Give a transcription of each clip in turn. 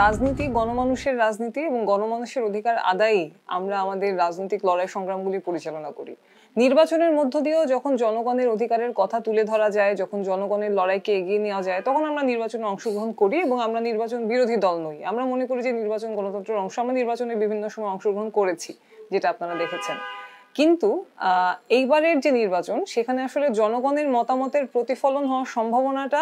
রাজনীতি গণমানুষের রাজনীতি এবং গণমানুষের অধিকার আদায়ই আমরা আমাদের রাজনৈতিক লড়াই সংগ্রামগুলি পরিচালনা করি। নির্বাচনের মধ্য দিয়েও যখন জনগণের অধিকারের কথা তুলে ধরা যায়, যখন জনগণের লড়াইকে এগিয়ে নেওয়া যায়, তখন আমরা নির্বাচনে অংশগ্রহণ করি এবং আমরা নির্বাচন বিরোধী দল নই। আমরা মনে করি যে নির্বাচন গণতন্ত্রের অংশ। আমরা নির্বাচনে বিভিন্ন সময় অংশগ্রহণ করেছি, যেটা আপনারা দেখেছেন। কিন্তু এইবারের যে নির্বাচন, সেখানে আসলে জনগণের মতামতের প্রতিফলন হওয়ার সম্ভাবনাটা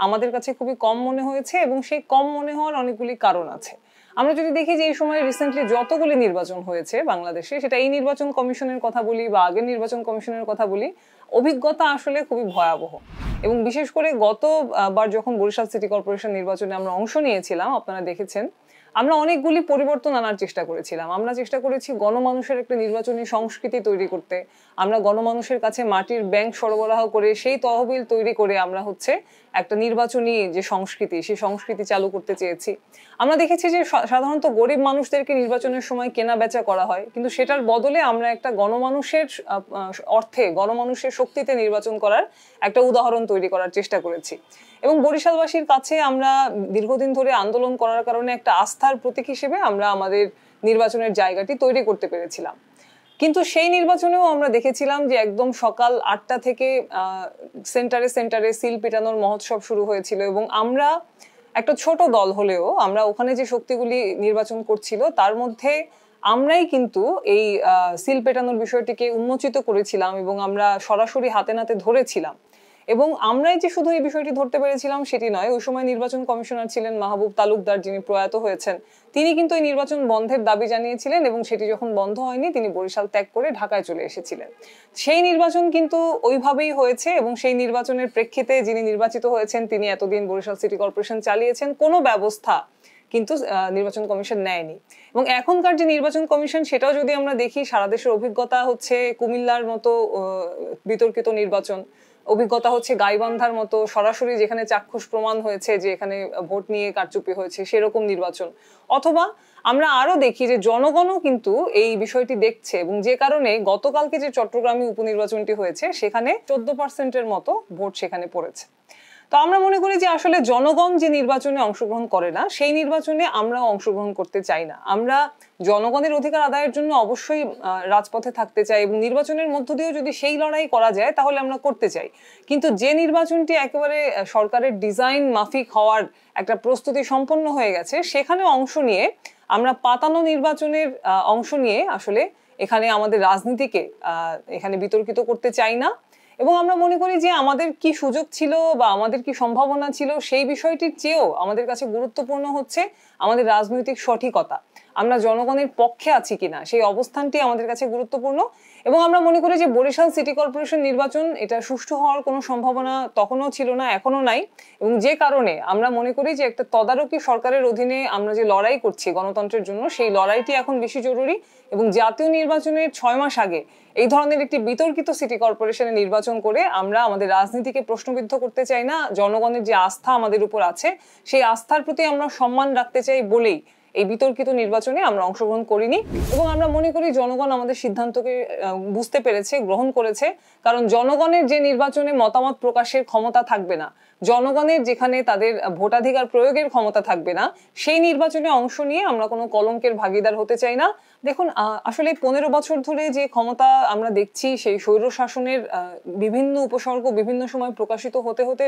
আমাদের কাছে খুবই কম মনে হয়েছে এবং সেই কম মনে হওয়ার অনেকগুলি কারণ আছে। আমরা যদি দেখি যে এই সময় রিসেন্টলি যতগুলি নির্বাচন হয়েছে বাংলাদেশে, সেটা এই নির্বাচন কমিশনের কথা বলি বা আগের নির্বাচন কমিশনের কথা বলি, অভিজ্ঞতা আসলে খুবই ভয়াবহ। এবং বিশেষ করে গতবার যখন বরিশাল সিটি কর্পোরেশন নির্বাচনে আমরা অংশ নিয়েছিলাম, আপনারা দেখেছেন আমরা অনেকগুলি পরিবর্তন আনার চেষ্টা করেছিলাম। আমরা চেষ্টা করেছি গণমানুষের একটা নির্বাচনী সংস্কৃতি তৈরি করতে। আমরা গণমানুষের কাছে মাটির ব্যাংক সরবরাহ করে সেই তহবিল তৈরি করে আমরা একটা নির্বাচনী যে সংস্কৃতি, সেই সংস্কৃতি চালু করতে চেয়েছি। আমরা দেখেছি যে সাধারণত গরিব মানুষদেরকে নির্বাচনের সময় কেনা বেচা করা হয়, কিন্তু সেটার বদলে আমরা একটা গণমানুষের অর্থে, গণমানুষের শক্তিতে নির্বাচন করার একটা উদাহরণ তৈরি করার চেষ্টা করেছি। এবং বরিশালবাসীর কাছে আমরা দীর্ঘদিন ধরে আন্দোলন করার কারণে একটা আস্থার প্রতীক হিসেবে আমরা আমাদের নির্বাচনের জায়গাটি তৈরি করতে পেরেছিলাম। কিন্তু সেই নির্বাচনেও আমরা দেখেছিলাম যে একদম সকাল 8টা থেকে সেন্টারে সেন্টারে সিল পিটানোর মহোৎসব শুরু হয়েছিল এবং আমরা একটা ছোট দল হলেও আমরা ওখানে যে শক্তিগুলি নির্বাচন করছিল তার মধ্যে আমরাই কিন্তু এই সিল পেটানোর বিষয়টিকে উন্মোচিত করেছিলাম এবং আমরা সরাসরি হাতে নাতে ধরেছিলাম। এবং আমরাই যে শুধু এই বিষয়টি ধরতে পেরেছিলাম সেটি নয়, ওই সময় নির্বাচন কমিশনার ছিলেন মাহবুব তালুকদার, যিনি প্রয়াত হয়েছেন। তিনি কিন্তু এই নির্বাচন বন্ধের দাবি জানিয়েছিলেন এবং সেটি যখন বন্ধ হয়নি তিনি বরিশাল ত্যাগ করে ঢাকায় চলে এসেছিলেন। সেই নির্বাচন কিন্তু ওইভাবেই হয়েছে এবং সেই নির্বাচনের প্রেক্ষিতে যিনি নির্বাচিত হয়েছেন তিনি এতদিন বরিশাল সিটি কর্পোরেশন চালিয়েছেন, কোনো ব্যবস্থা কিন্তু নির্বাচন কমিশন নেয়নি। এবং এখনকার যে নির্বাচন কমিশন, সেটাও যদি আমরা দেখি, সারা দেশের অভিজ্ঞতা হচ্ছে কুমিল্লার মতো বিতর্কিত নির্বাচন, অভিজ্ঞতা হচ্ছে গাইবান্ধার মতো সরাসরি যেখানে চাক্ষুষ প্রমাণ হয়েছে যে এখানে ভোট নিয়ে কারচুপি হয়েছে সেরকম নির্বাচন। অথবা আমরা আরো দেখি যে জনগণও কিন্তু এই বিষয়টি দেখছে এবং যে কারণে গতকালকে যে চট্টগ্রামে উপনির্বাচনটি হয়েছে সেখানে 14% মতো ভোট সেখানে পড়েছে। তো আমরা মনে করি যে আসলে জনগণ যে নির্বাচনে অংশগ্রহণ করে না, সেই নির্বাচনে আমরাও অংশগ্রহণ করতে চাই না। আমরা জনগণের অধিকার আদায়ের জন্য অবশ্যই রাজপথে থাকতে চাই এবং নির্বাচনের মধ্য দিয়েও যদি সেই লড়াই করা যায় তাহলে আমরা করতে চাই। কিন্তু যে নির্বাচনটি একেবারে সরকারের ডিজাইন মাফিক হওয়ার একটা প্রস্তুতি সম্পন্ন হয়ে গেছে, সেখানে অংশ নিয়ে আমরা পাতানো নির্বাচনের অংশ নিয়ে আসলে এখানে আমাদের রাজনীতিকে এখানে বিতর্কিত করতে চাই না। এবং আমরা মনে করি যে আমাদের কি সুযোগ ছিল বা আমাদের কি সম্ভাবনা ছিল, সেই বিষয়টির চেয়েও আমাদের কাছে গুরুত্বপূর্ণ হচ্ছে আমাদের রাজনৈতিক সঠিকতা, আমরা জনগণের পক্ষে আছি কিনা, সেই অবস্থানটি আমাদের কাছে গুরুত্বপূর্ণ। এবং আমরা মনে করি যে বরিশাল সিটি কর্পোরেশন নির্বাচন এটা সুষ্ঠু হওয়ার কোনো সম্ভাবনা তখনও ছিল না, এখনো নাই। এবং যে কারণে আমরা মনে করি যে একটা তদারকি সরকারের অধীনে আমরা যে লড়াই করছি গণতন্ত্রের জন্য, সেই লড়াইটি এখন বেশি জরুরি। এবং জাতীয় নির্বাচনের 6 মাস আগে এই ধরনের একটি বিতর্কিত সিটি কর্পোরেশনের নির্বাচন করে আমরা আমাদের রাজনীতিকে প্রশ্নবিদ্ধ করতে চাই না। জনগণের যে আস্থা আমাদের উপর আছে, সেই আস্থার প্রতি আমরা সম্মান রাখতে চাই বলেই এই বিতর্কিত নির্বাচনে আমরা অংশগ্রহণ করিনি। এবং আমরা মনে করি জনগণ আমাদের সিদ্ধান্তকে বুঝতে পেরেছে, গ্রহণ করেছে। কারণ জনগণের যে নির্বাচনে মতামত প্রকাশের ক্ষমতা থাকবে না, জনগণের যেখানে তাদের ভোটাধিকার প্রয়োগের ক্ষমতা থাকবে না, সেই নির্বাচনে অংশ নিয়ে আমরা কোনো কলঙ্কের ভাগিদার হতে চাই না। দেখুন, আসলে 15 বছর ধরে যে ক্ষমতা আমরা দেখছি, সেই স্বৈর শাসনের বিভিন্ন উপসর্গ বিভিন্ন সময় প্রকাশিত হতে হতে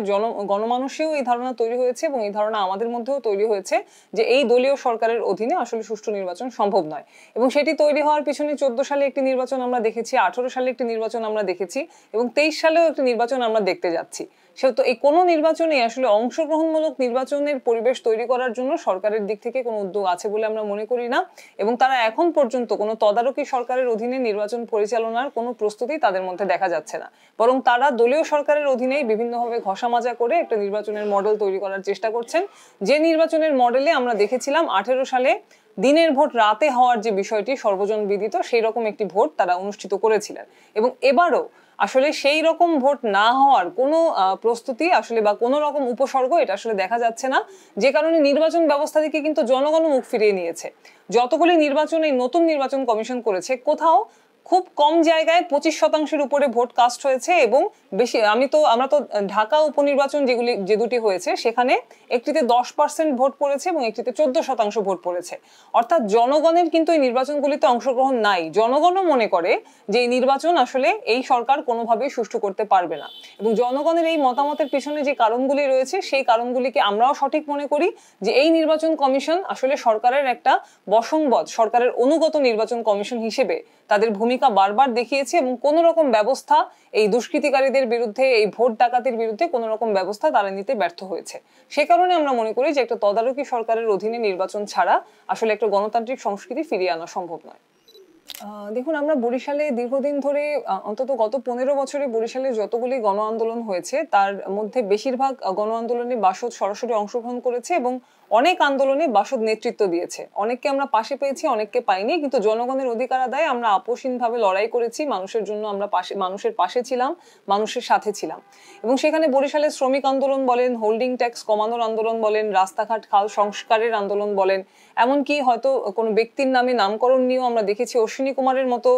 গণমানুষেও এই ধারণা তৈরি হয়েছে এবং এই ধারণা আমাদের মধ্যেও তৈরি হয়েছে যে এই দলীয় সরকারের অধীনে আসলে সুষ্ঠু নির্বাচন সম্ভব নয়। এবং সেটি তৈরি হওয়ার পিছনে 14 সালে একটি নির্বাচন আমরা দেখেছি, 18 সালে একটি নির্বাচন আমরা দেখেছি এবং 23 সালেও একটি নির্বাচন আমরা দেখতে যাচ্ছি। সেহেতু এই কোনো নির্বাচনে আসলে অংশগ্রহণমূলক নির্বাচনের পরিবেশ তৈরি করার জন্য সরকারের দিক থেকে কোনো উদ্যোগ আছে বলে আমরা মনে করি না। এবং তারা এখন পর্যন্ত কোনো তদারকি সরকারের অধীনে নির্বাচন পরিচালনার কোনো প্রস্তুতি তাদের মধ্যে দেখা যাচ্ছে না, বরং তারা দলীয় সরকারের অধীনেই বিভিন্নভাবে ঘষামাজা করে একটা নির্বাচনের মডেল তৈরি করার চেষ্টা করছেন। যে নির্বাচনের মডেলে আমরা দেখেছিলাম 18 সালে দিনের ভোট রাতে হওয়ার যে বিষয়টি সর্বজন বিদিত, সেই রকম একটি ভোট তারা অনুষ্ঠিত করেছিলেন। এবং এবারও আসলে সেই রকম ভোট না হওয়ার কোনো প্রস্তুতি আসলে বা কোনো রকম উপসর্গ এটা আসলে দেখা যাচ্ছে না, যে কারণে নির্বাচন ব্যবস্থা থেকে কিন্তু জনগণ মুখ ফিরিয়ে নিয়েছে। যতগুলি নির্বাচন এই নতুন নির্বাচন কমিশন করেছে, কোথাও খুব কম জায়গায় 25% উপরে ভোট কাস্ট হয়েছে এবং বেশি আমরা তো ঢাকা উপনির্বাচন যে দুটি হয়েছে সেখানে একটিতে 10% ভোট পড়েছে এবং একটিতে 14% ভোট পড়েছে। অর্থাৎ জনগণের কিন্তু এই নির্বাচনগুলিতে অংশগ্রহণ নাই। জনগণও মনে করে যে এই নির্বাচন আসলে এই সরকার কোনোভাবেই সুষ্ঠু করতে পারবে না, এবং জনগণের এই মতামতের পিছনে যে কারণগুলি রয়েছে সেই কারণগুলিকে আমরাও সঠিক মনে করি যে এই নির্বাচন কমিশন আসলে সরকারের একটা বশংবদ, সরকারের অনুগত নির্বাচন কমিশন হিসেবে তাদের ভূমিকা বারবার দেখিয়েছে এবং কোন রকম ব্যবস্থা এই দুষ্কৃতিকারীদের বিরুদ্ধে, এই ভোট ডাকাতির বিরুদ্ধে কোন রকম ব্যবস্থা তারা নিতে ব্যর্থ হয়েছে। সে কারণে আমরা মনে করি যে একটা তদারকি সরকারের অধীনে নির্বাচন ছাড়া আসলে একটা গণতান্ত্রিক সংস্কৃতি ফিরিয়ে আনা সম্ভব নয়। দেখুন, আমরা বরিশালে দীর্ঘদিন ধরে, অন্তত গত 15 বছরে বরিশালে যতগুলি গণ আন্দোলন হয়েছে তার মধ্যে বেশিরভাগ গণ আন্দোলনে বাসদ সরাসরি অংশগ্রহণ করেছে এবং অনেক আন্দোলনে বাসদ নেতৃত্ব দিয়েছে। অনেককে আমরা পাশে পেয়েছি, অনেককে পাইনি, কিন্তু জনগণের অধিকার আদায়ে আমরা আপোষহীনভাবে লড়াই করেছি। মানুষের জন্য আমরা মানুষের পাশে ছিলাম, মানুষের সাথে ছিলাম। এবং সেখানে বরিশালে শ্রমিক আন্দোলন বলেন, হোল্ডিং ট্যাক্স কমানোর আন্দোলন বলেন, রাস্তাঘাট খাল সংস্কারের আন্দোলন বলেন, এমনকি হয়তো কোনো ব্যক্তির নামে নামকরণ নিয়েও আমরা দেখেছি অশ্বিনী কুমারের মতো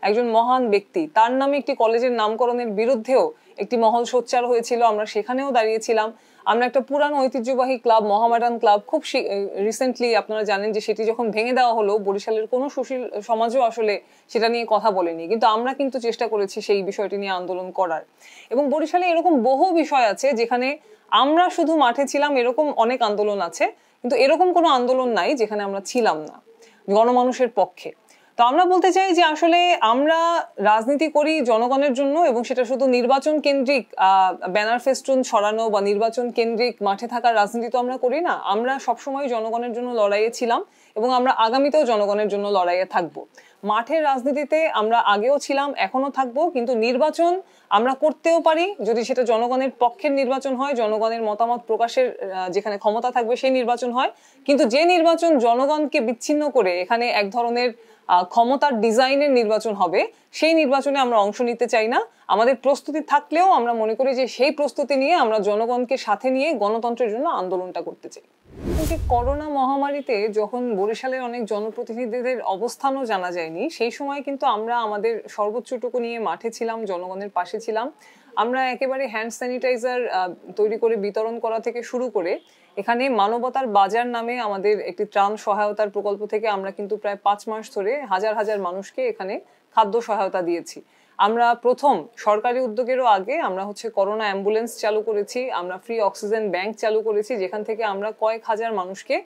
একজন মহান ব্যক্তি, তার নামে একটি কলেজের নামকরণের বিরুদ্ধেও একটি মহল সোচ্চার হয়েছিল, আমরা সেখানেও দাঁড়িয়েছিলাম। আমরা একটা পুরানো ঐতিহ্যবাহী ক্লাব মহামেডান ক্লাব খুব রিসেন্টলি, আপনারা জানেন যে সেটি যখন ভেঙে দেওয়া হলো, বরিশালের কোনো সুশীল সমাজও আসলে সেটা নিয়ে কথা বলেনি, কিন্তু আমরা কিন্তু চেষ্টা করেছি সেই বিষয়টি নিয়ে আন্দোলন করার। এবং বরিশালে এরকম বহু বিষয় আছে যেখানে আমরা শুধু মাঠে ছিলাম, এরকম অনেক আন্দোলন আছে, কিন্তু এরকম কোনো আন্দোলন নাই যেখানে আমরা ছিলাম না গণমানুষের পক্ষে। তো আমরা বলতে চাই যে আসলে আমরা রাজনীতি করি জনগণের জন্য, এবং সেটা শুধু নির্বাচন কেন্দ্রিক ব্যানার ফেস্টুন ছড়ানো বা নির্বাচন কেন্দ্রিক মাঠে থাকার রাজনীতি তো আমরা করি না। আমরা সবসময় জনগণের জন্য লড়াইয়ে ছিলাম এবং আমরা আগামীতেও জনগণের জন্য লড়াইয়ে থাকবো। মাঠের রাজনীতিতে আমরা আগেও ছিলাম, এখনো থাকবো, কিন্তু নির্বাচন আমরা করতেও পারি যদি সেটা জনগণের পক্ষের নির্বাচন হয়, জনগণের মতামত প্রকাশের যেখানে ক্ষমতা থাকবে সেই নির্বাচন হয়। কিন্তু যে নির্বাচন জনগণকে বিচ্ছিন্ন করে এখানে এক ধরনের ক্ষমতার ডিজাইনের নির্বাচন হবে, সেই নির্বাচনে আমরা অংশ নিতে চাই না। আমাদের প্রস্তুতি থাকলেও আমরা মনে করি যে সেই প্রস্তুতি নিয়ে আমরা জনগণকে সাথে নিয়ে গণতন্ত্রের জন্য আন্দোলনটা করতে চাই। করোনা মহামারীতে যখন বরিশালের অনেক জনপ্রতিনিধিদের অবস্থানও জানা যায়নি, সেই সময় কিন্তু আমরা আমাদের সর্বোচ্চটুকু নিয়ে মাঠে ছিলাম, জনগণের পাশে ছিলাম। আমরা একেবারে হ্যান্ড স্যানিটাইজার তৈরি করে বিতরণ করা থেকে শুরু করে এখানে মানবতার বাজার নামে আমাদের একটি ত্রাণ সহায়তার প্রকল্প থেকে আমরা কিন্তু প্রায় 5 মাস ধরে হাজার হাজার মানুষকে এখানে খাদ্য সহায়তা দিয়েছি। আমরা প্রথম সরকারি উদ্যোগেরও আগে আমরা করোনা অ্যাম্বুলেন্স চালু করেছি, আমরা ফ্রি অক্সিজেন ব্যাংক চালু করেছি, যেখান থেকে আমরা কয়েক হাজার মানুষকে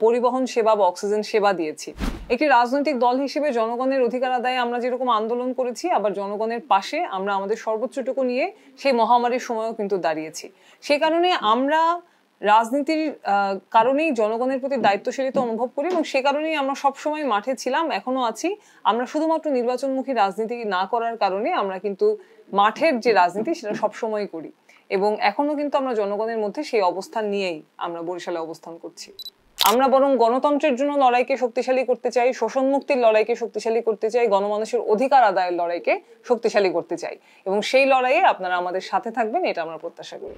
পরিবহন সেবা বা অক্সিজেন সেবা দিয়েছি। একটি রাজনৈতিক দল হিসেবে জনগণের অধিকার আদায়ে আমরা যেরকম আন্দোলন করেছি, আবার জনগণের পাশে আমরা আমাদের সর্বোচ্চটুকু নিয়ে সেই মহামারীর সময়ও কিন্তু দাঁড়িয়েছি। সে কারণে আমরা রাজনীতির কারণেই জনগণের প্রতি দায়িত্বশীলতা অনুভব করি এবং সে কারণেই আমরা সবসময় মাঠে ছিলাম, এখনো আছি। আমরা শুধুমাত্র নির্বাচনমুখী রাজনীতি না করার কারণে আমরা কিন্তু মাঠের যে রাজনীতি সেটা সবসময় করি, এবং এখনো কিন্তু আমরা জনগণের মধ্যে সেই অবস্থান নিয়েই আমরা বরিশালে অবস্থান করছি। আমরা বরং গণতন্ত্রের জন্য লড়াইকে শক্তিশালী করতে চাই, শোষণ মুক্তির লড়াইকে শক্তিশালী করতে চাই, গণমানুষের অধিকার আদায়ের লড়াইকে শক্তিশালী করতে চাই, এবং সেই লড়াইয়ে আপনারা আমাদের সাথে থাকবেন, এটা আমরা প্রত্যাশা করি।